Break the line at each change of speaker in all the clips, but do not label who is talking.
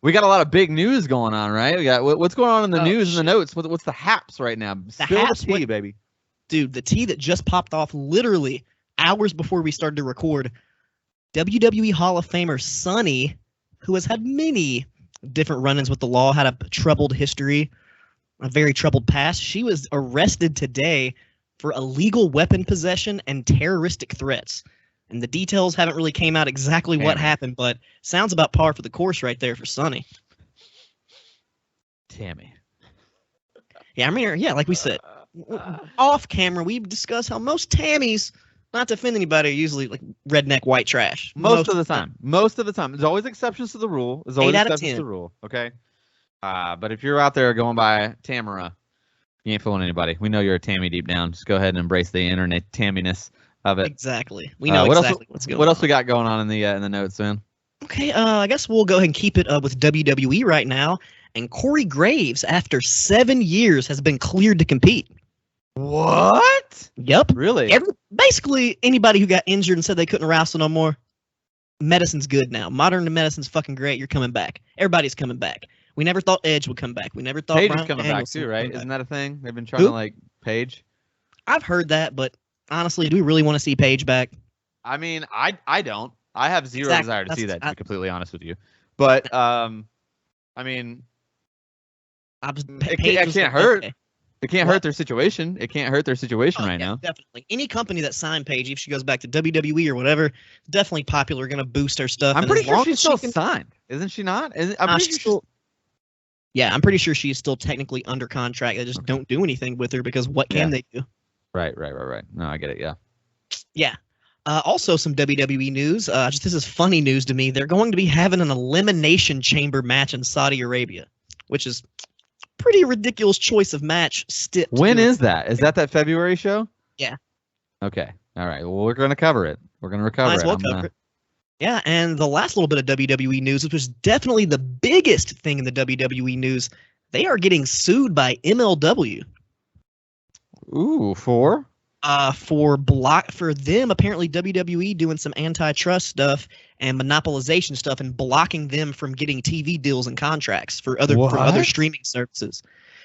We got a lot of big news going on, right? We got what's going on in the news and the notes. What's the haps right now? Spill the tea, baby.
Dude, the tea that just popped off literally hours before we started to record. WWE Hall of Famer Sunny, who has had many different run-ins with the law, had a troubled history, a very troubled past. She was arrested today for illegal weapon possession and terroristic threats. And the details haven't really came out exactly what happened, but sounds about par for the course right there for Sunny.
Tammy.
Yeah, I mean, yeah, like we said, off camera, we discuss how most Tammys, not to offend anybody, are usually like redneck white trash.
Most of the time. There's always exceptions to the rule. There's always exceptions to the rule. Okay. But if you're out there going by Tamara, you ain't fooling anybody. We know you're a Tammy deep down. Just go ahead and embrace the internet Tamminess of it.
Exactly. We know exactly what's going on.
What else we got going on in the notes, man?
Okay, I guess we'll go ahead and keep it with WWE right now. And Corey Graves, after 7 years, has been cleared to compete.
What?
Yep.
Really?
Basically, anybody who got injured and said they couldn't wrestle no more, medicine's good now. Modern medicine's fucking great. You're coming back. Everybody's coming back. We never thought Edge would come back. We never thought
Paige is coming back too, right? Isn't that a thing? They've been trying to like Paige.
I've heard that, but honestly, do we really want to see Paige back?
I mean, I don't. I have zero desire to see that, to be completely honest with you. But I mean, it can't hurt. Okay. It can't hurt their situation. It can't hurt their situation right now.
Definitely. Any company that signed Paige, if she goes back to WWE or whatever, definitely popular, going to boost her stuff.
I'm pretty sure she's still signed. Isn't she not?
Yeah, I'm pretty sure she's still technically under contract. They just don't do anything with her because what can they do?
Right. No, I get it. Yeah.
Yeah. Also, some WWE news. This is funny news to me. They're going to be having an Elimination Chamber match in Saudi Arabia, which is pretty ridiculous choice of match.
When is that? Is that February show?
Yeah.
Okay. All right. Well, we're going to cover it. We're going to recover it.
Cover it. Yeah, and the last little bit of WWE news, which was definitely the biggest thing in the WWE news, they are getting sued by MLW.
Ooh, for
them, apparently WWE doing some antitrust stuff and monopolization stuff and blocking them from getting TV deals and contracts for other streaming services.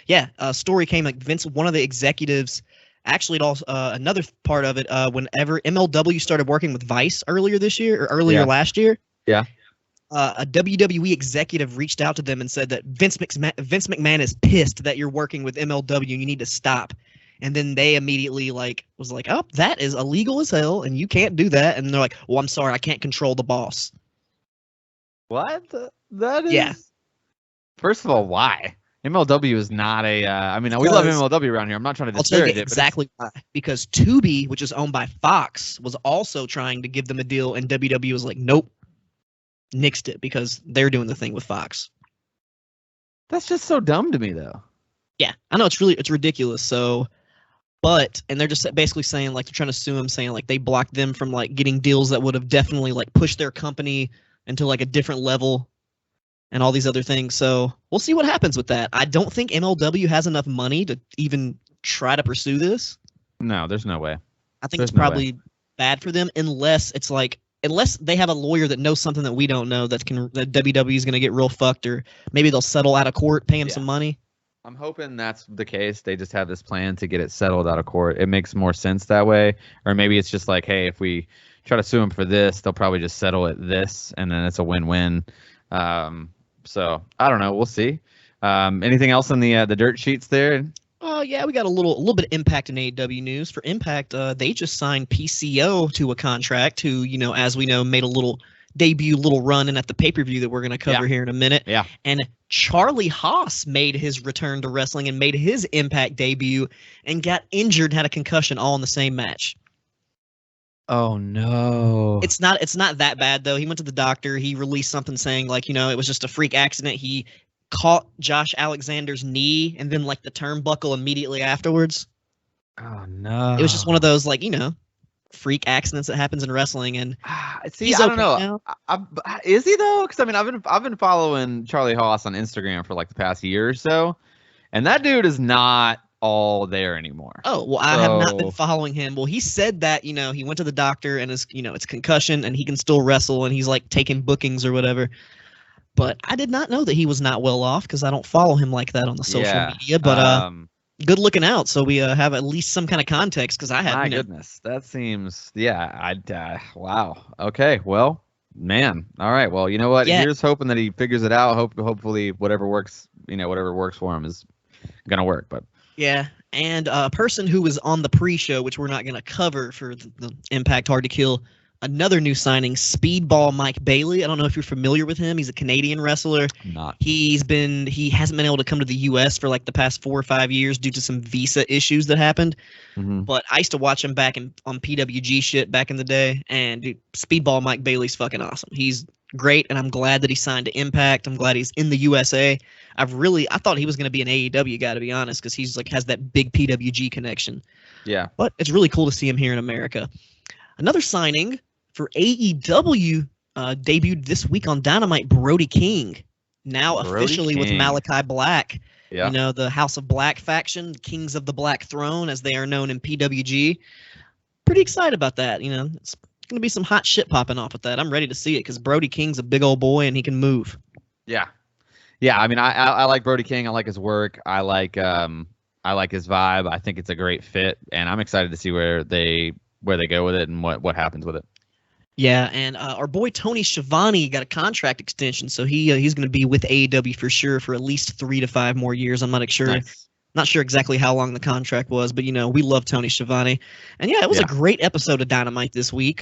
Yeah, a story came like Vince, one of the executives. Actually, it also another part of it. Whenever MLW started working with Vice earlier this year or earlier last year, a WWE executive reached out to them and said that Vince McMahon is pissed that you're working with MLW and you need to stop. And then they immediately was like, oh, that is illegal as hell, and you can't do that. And they're like, well, I'm sorry, I can't control the boss.
What? That is. Yeah. First of all, why? MLW is not a. I mean, we love MLW around here. I'm not trying to disparage it.
I'll tell you exactly why. Because Tubi, which is owned by Fox, was also trying to give them a deal, and WWE was like, nope, nixed it because they're doing the thing with Fox.
That's just so dumb to me, though.
Yeah, I know it's ridiculous. So, and they're just basically saying they're trying to sue them, saying they blocked them from getting deals that would have definitely pushed their company into a different level. And all these other things. So we'll see what happens with that. I don't think MLW has enough money to even try to pursue this.
No, there's no way.
I think it's probably bad for them unless it's unless they have a lawyer that knows something that we don't know that WWE is going to get real fucked, or maybe they'll settle out of court, pay him some money.
I'm hoping that's the case. They just have this plan to get it settled out of court. It makes more sense that way. Or maybe it's just hey, if we try to sue them for this, they'll probably just settle it this, and then it's a win-win. So I don't know. We'll see. Anything else on the dirt sheets there?
Yeah, we got a little bit of Impact in AEW news. For Impact, they just signed PCO to a contract who, as we know, made a little debut run in at the pay-per-view that we're going to cover here in a minute.
Yeah.
And Charlie Haas made his return to wrestling and made his Impact debut and got injured and had a concussion all in the same match.
Oh no.
It's not that bad though. He went to the doctor. He released something saying it was just a freak accident. He caught Josh Alexander's knee and then the turnbuckle immediately afterwards.
Oh no.
It was just one of those freak accidents that happens in wrestling, and
see, I don't know. Is he though? Because I mean, I've been following Charlie Haas on Instagram for the past year or so, and that dude is not all there anymore.
Oh, well, I have not been following him. Well, he said that, he went to the doctor and it's concussion and he can still wrestle and he's taking bookings or whatever. But I did not know that he was not well off because I don't follow him like that on the social media. But good looking out. So we have at least some kind of context because I have.
My goodness, that seems. Yeah, wow. Okay, well, man. All right. Well, you know what?
Yeah.
Here's hoping that he figures it out. Hopefully, whatever works. Whatever works for him is gonna work. But
yeah. And a person who was on the pre-show, which we're not going to cover for the Impact Hard to Kill, another new signing, Speedball Mike Bailey. I don't know if you're familiar with him. He's a Canadian wrestler.
Not.
He hasn't been able to come to the U.S. for like the past 4 or 5 years due to some visa issues that happened.
Mm-hmm.
But I used to watch him back on PWG shit back in the day. And dude, Speedball Mike Bailey's fucking awesome. He's great, and I'm glad that he signed to Impact. I'm glad he's in the USA. I thought he was going to be an AEW guy, to be honest, because he's like has that big PWG connection.
Yeah.
But it's really cool to see him here in America. Another signing for AEW debuted this week on Dynamite, Brody King. Now officially with Malachi Black.
Yeah.
The House of Black faction, Kings of the Black Throne, as they are known in PWG. Pretty excited about that. It's going to be some hot shit popping off with that. I'm ready to see it because Brody King's a big old boy and he can move.
Yeah. Yeah, I mean, I like Brody King. I like his work. I like his vibe. I think it's a great fit, and I'm excited to see where they go with it and what happens with it.
Yeah, and our boy Tony Schiavone got a contract extension, so he's going to be with AEW for sure for at least 3 to 5 more years. I'm not sure.
Nice.
Not sure exactly how long the contract was, but we love Tony Schiavone. And yeah, it was a great episode of Dynamite this week.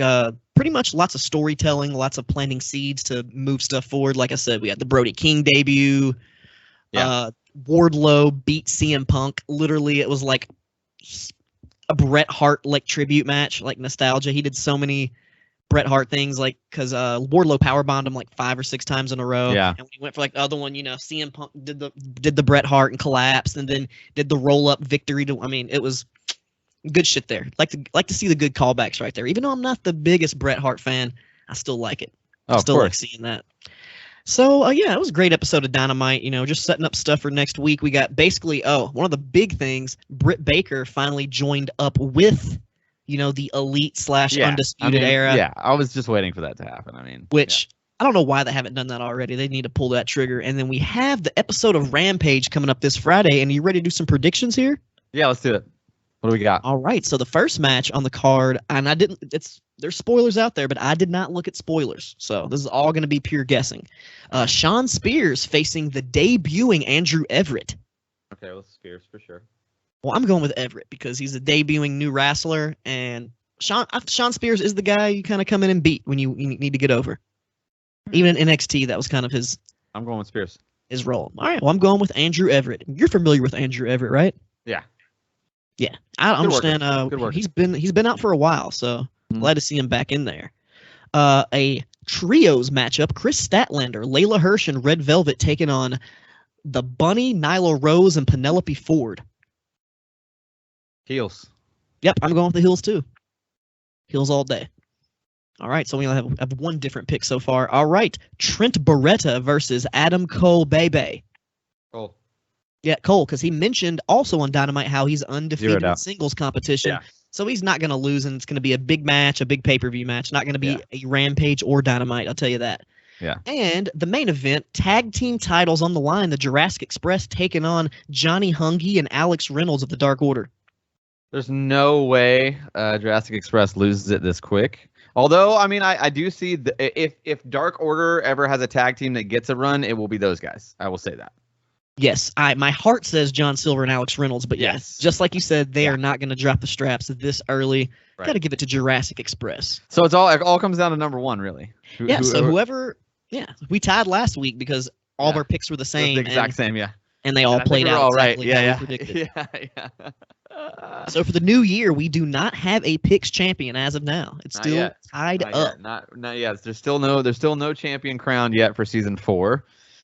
Pretty much lots of storytelling, lots of planting seeds to move stuff forward. Like I said, we had the Brody King debut.
Yeah.
Wardlow beat CM Punk. Literally, it was like a Bret Hart like tribute match, like nostalgia. He did so many Bret Hart things, like because Wardlow powerbombed him like 5 or 6 times in a row.
Yeah.
And when he went for like the other one, CM Punk did the Bret Hart and collapsed, and then did the roll up victory. It was good shit there. Like to see the good callbacks right there. Even though I'm not the biggest Bret Hart fan, I still like it. I still like seeing that. So it was a great episode of Dynamite. Just setting up stuff for next week. We got basically one of the big things. Britt Baker finally joined up with the elite / undisputed era.
Yeah, I was just waiting for that to happen. I mean,
I don't know why they haven't done that already. They need to pull that trigger. And then we have the episode of Rampage coming up this Friday. And you ready to do some predictions here?
Yeah, let's do it. What do we got?
All right. So the first match on the card, and there's spoilers out there, but I did not look at spoilers. So this is all going to be pure guessing. Sean Spears facing the debuting Andrew Everett.
Okay, well, Spears for sure.
Well, I'm going with Everett because he's a debuting new wrestler, and Sean Spears is the guy you kind of come in and beat when you need to get over. Even in NXT, that was kind of his.
I'm going with Spears.
His role. All right. Well, I'm going with Andrew Everett. You're familiar with Andrew Everett, right?
Yeah.
Yeah, I understand. He's been out for a while, so glad to see him back in there. A trios matchup: Chris Statlander, Layla Hirsch, and Red Velvet taking on the Bunny, Nyla Rose, and Penelope Ford.
Heels.
Yep, I'm going with the heels too. Heels all day. All right, so we only have one different pick so far. All right, Trent Beretta versus Adam Cole Bebe.
Cole.
Yeah, Cole, because he mentioned also on Dynamite how he's undefeated in singles competition.
Yeah.
So he's not going to lose, and it's going to be a big match, a big pay-per-view match. Not going to be a Rampage or Dynamite, I'll tell you that.
Yeah.
And the main event, tag team titles on the line, the Jurassic Express taking on Johnny Hungy and Alex Reynolds of the Dark Order.
There's no way Jurassic Express loses it this quick. Although, I mean, I do see if Dark Order ever has a tag team that gets a run, it will be those guys. I will say that.
Yes, my heart says John Silver and Alex Reynolds, but yes, just like you said, they are not going to drop the straps this early. Right. Got to give it to Jurassic Express.
So it all comes down to number one, really.
Whoever, we tied last week because all of our picks were the same.
The exact same, yeah.
And they all played out exactly how we predicted.
Yeah.
So for the new year, we do not have a picks champion as of now. It's still tied up.
Not yet. There's still no champion crowned yet for season 4.